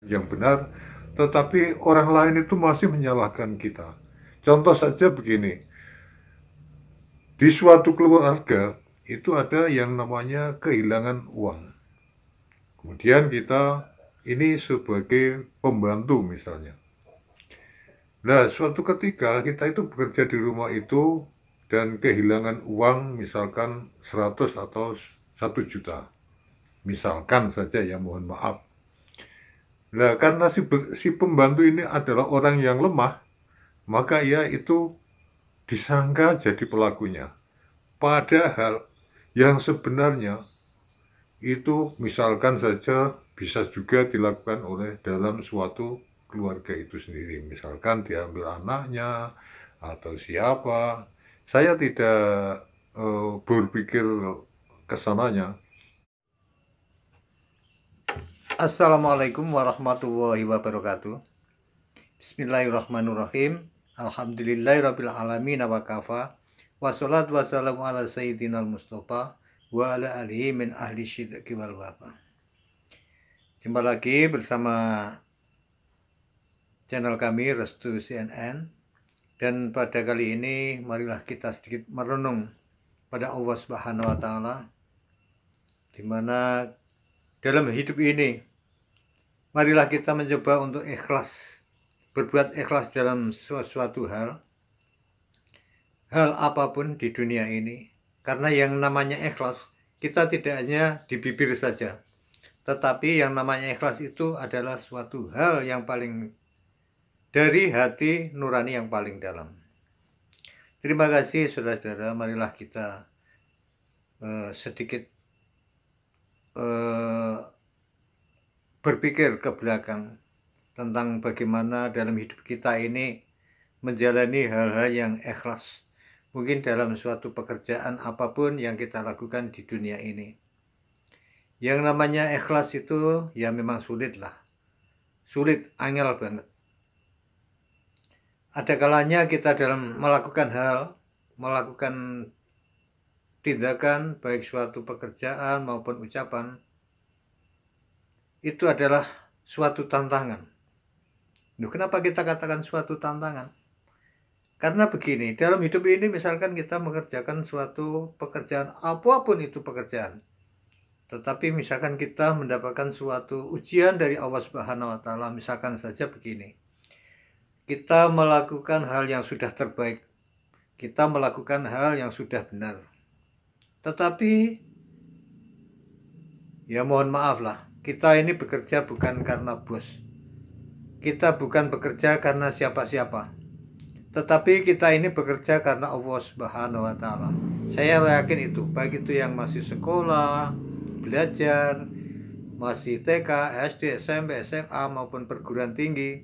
yang benar, tetapi orang lain itu masih menyalahkan kita. Contoh saja begini, di suatu keluarga itu ada yang namanya kehilangan uang. Kemudian kita ini sebagai pembantu misalnya. Nah, suatu ketika kita itu bekerja di rumah itu dan kehilangan uang misalkan 100 atau 1 juta. Misalkan saja ya, mohon maaf. Nah, karena si pembantu ini adalah orang yang lemah, maka ia itu disangka jadi pelakunya. Padahal yang sebenarnya itu misalkan saja bisa juga dilakukan oleh dalam suatu keluarga itu sendiri. Misalkan diambil anaknya atau siapa. Saya tidak berpikir kesananya. Assalamualaikum warahmatullahi wabarakatuh. Bismillahirrahmanirrahim. Alhamdulillahirrabbilalamin wa kafa. Wassalatu wassalamu ala sayyidina al-mustafa wa ala alihi min ahli syidqi wal wafa. Jumpa lagi bersama channel kami Restu CNN. Dan pada kali ini marilah kita sedikit merenung pada Allah Subhanahu wa taala, di mana dalam hidup ini marilah kita mencoba untuk ikhlas, berbuat ikhlas dalam sesuatu hal apapun di dunia ini. Karena yang namanya ikhlas, kita tidak hanya di bibir saja, tetapi yang namanya ikhlas itu adalah suatu hal yang paling dari hati nurani yang paling dalam. Terima kasih saudara-saudara, marilah kita sedikit berpikir ke belakang tentang bagaimana dalam hidup kita ini menjalani hal-hal yang ikhlas. Mungkin dalam suatu pekerjaan apapun yang kita lakukan di dunia ini. Yang namanya ikhlas itu ya memang sulit lah. Sulit, angel banget. Ada kalanya kita dalam melakukan hal, melakukan tindakan, baik suatu pekerjaan maupun ucapan, itu adalah suatu tantangan. Kenapa kita katakan suatu tantangan? Karena begini, dalam hidup ini misalkan kita mengerjakan suatu pekerjaan, apapun itu pekerjaan, tetapi misalkan kita mendapatkan suatu ujian dari Allah Subhanahu wa taala, misalkan saja begini. Kita melakukan hal yang sudah terbaik, kita melakukan hal yang sudah benar. Tetapi ya mohon maaf lah, kita ini bekerja bukan karena bos. Kita bukan bekerja karena siapa-siapa. Tetapi kita ini bekerja karena Allah Subhanahu wa taala. Saya yakin itu, baik itu yang masih sekolah, belajar, masih TK, SD, SMP, SMA maupun perguruan tinggi,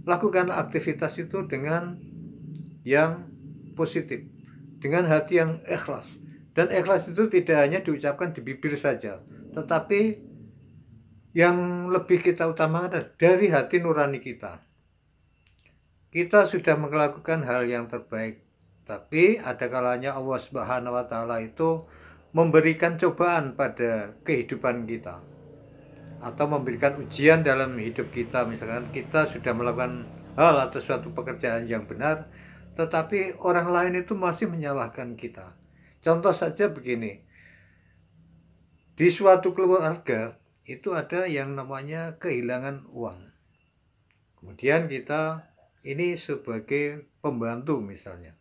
lakukan aktivitas itu dengan yang positif, dengan hati yang ikhlas. Dan ikhlas itu tidak hanya diucapkan di bibir saja, tetapi yang lebih kita utamakan adalah dari hati nurani kita. Kita sudah melakukan hal yang terbaik, tapi ada kalanya Allah Subhanahu wa taala itu memberikan cobaan pada kehidupan kita atau memberikan ujian dalam hidup kita. Misalkan kita sudah melakukan hal atau suatu pekerjaan yang benar, tetapi orang lain itu masih menyalahkan kita. Contoh saja begini, di suatu keluarga itu ada yang namanya kehilangan uang. Kemudian kita ini sebagai pembantu misalnya.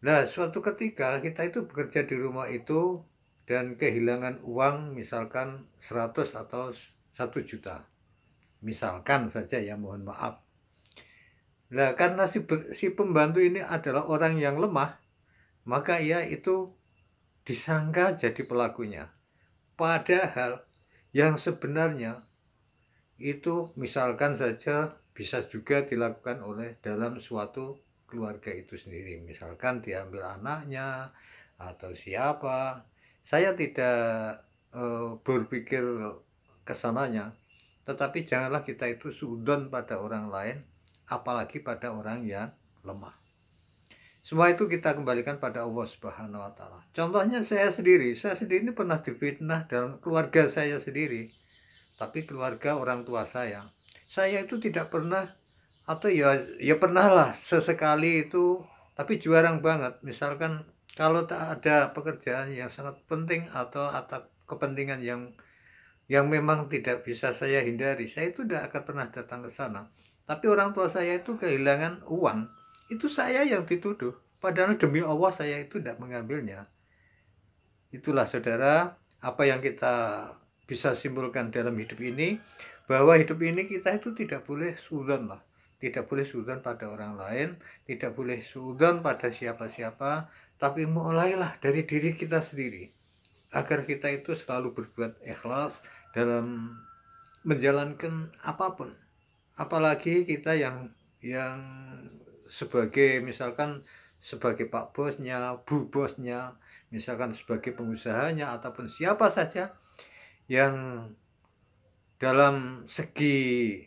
Nah, suatu ketika kita itu bekerja di rumah itu dan kehilangan uang misalkan 100 atau 1 juta. Misalkan saja ya, mohon maaf. Nah, karena si pembantu ini adalah orang yang lemah, maka ia itu disangka jadi pelakunya. Padahal yang sebenarnya itu misalkan saja bisa juga dilakukan oleh dalam suatu keluarga itu sendiri. Misalkan diambil anaknya atau siapa. Saya tidak berpikir kesananya, tetapi janganlah kita itu suudon pada orang lain, apalagi pada orang yang lemah. Semua itu kita kembalikan pada Allah Subhanahu wa taala. Contohnya saya sendiri ini pernah difitnah dalam keluarga saya sendiri. tapi keluarga orang tua saya. Saya itu tidak pernah, atau ya pernah lah sesekali itu, tapi jarang banget. Misalkan kalau tak ada pekerjaan yang sangat penting atau kepentingan yang memang tidak bisa saya hindari, saya itu tidak akan pernah datang ke sana. Tapi orang tua saya itu kehilangan uang, itu saya yang dituduh. Padahal demi Allah saya itu tidak mengambilnya. Itulah saudara, apa yang kita bisa simpulkan dalam hidup ini, bahwa hidup ini kita itu tidak boleh suudzon lah. Tidak boleh suudzon pada orang lain, tidak boleh suudzon pada siapa-siapa, tapi mulailah dari diri kita sendiri. Agar kita itu selalu berbuat ikhlas dalam menjalankan apapun. Apalagi kita yang sebagai, misalkan sebagai pak bosnya, bu bosnya, misalkan sebagai pengusahanya, ataupun siapa saja yang dalam segi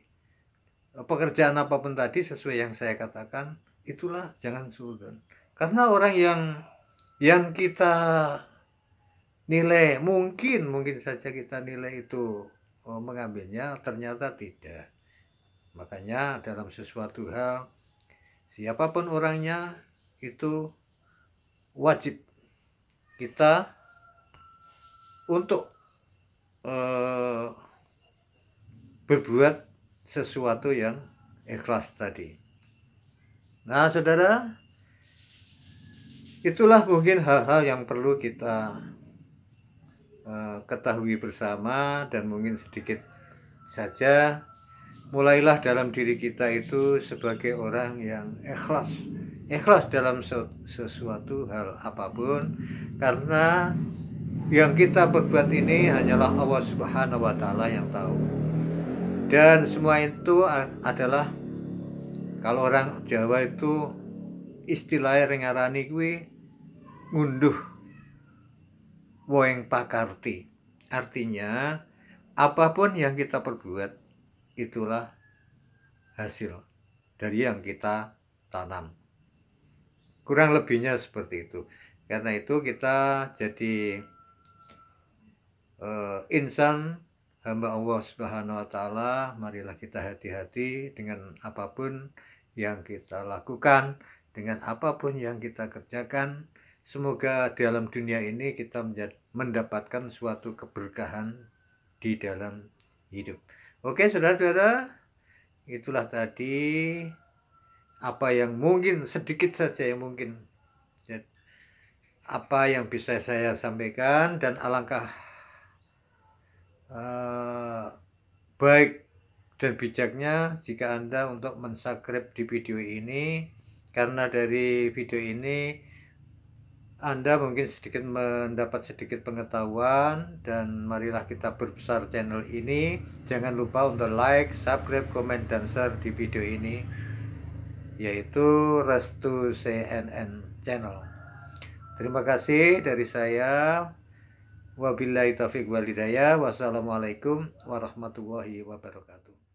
pekerjaan apapun tadi, sesuai yang saya katakan, itulah jangan suudzon. Karena orang yang kita nilai, mungkin saja kita nilai itu mengambilnya, ternyata tidak. Makanya dalam sesuatu hal, siapapun orangnya, itu wajib kita untuk berbuat sesuatu yang ikhlas tadi. Nah saudara, itulah mungkin hal-hal yang perlu kita ketahui bersama, dan mungkin sedikit saja mulailah dalam diri kita itu sebagai orang yang ikhlas dalam sesuatu hal apapun, karena yang kita berbuat ini hanyalah Allah Subhanahu wa Ta'ala yang tahu. Dan semua itu adalah, kalau orang Jawa itu istilahnya rengarani kuwi ngunduh woeng pakarti. Artinya apapun yang kita perbuat, itulah hasil dari yang kita tanam. Kurang lebihnya seperti itu. Karena itu kita jadi insan hamba Allah Subhanahu wa Ta'ala. Marilah kita hati-hati dengan apapun yang kita lakukan, dengan apapun yang kita kerjakan. Semoga dalam dunia ini kita mendapatkan suatu keberkahan di dalam hidup. Oke saudara-saudara, itulah tadi apa yang mungkin, sedikit saja yang mungkin, apa yang bisa saya sampaikan. Dan alangkah baik dan bijaknya jika Anda untuk mensubscribe di video ini, karena dari video ini Anda mungkin sedikit mendapat sedikit pengetahuan. Dan marilah kita berbesar channel ini. Jangan lupa untuk like, subscribe, komen, dan share di video ini, yaitu Restu CNN Channel. Terima kasih dari saya. Wabillahi taufiq wal hidayah. Wassalamualaikum warahmatullahi wabarakatuh.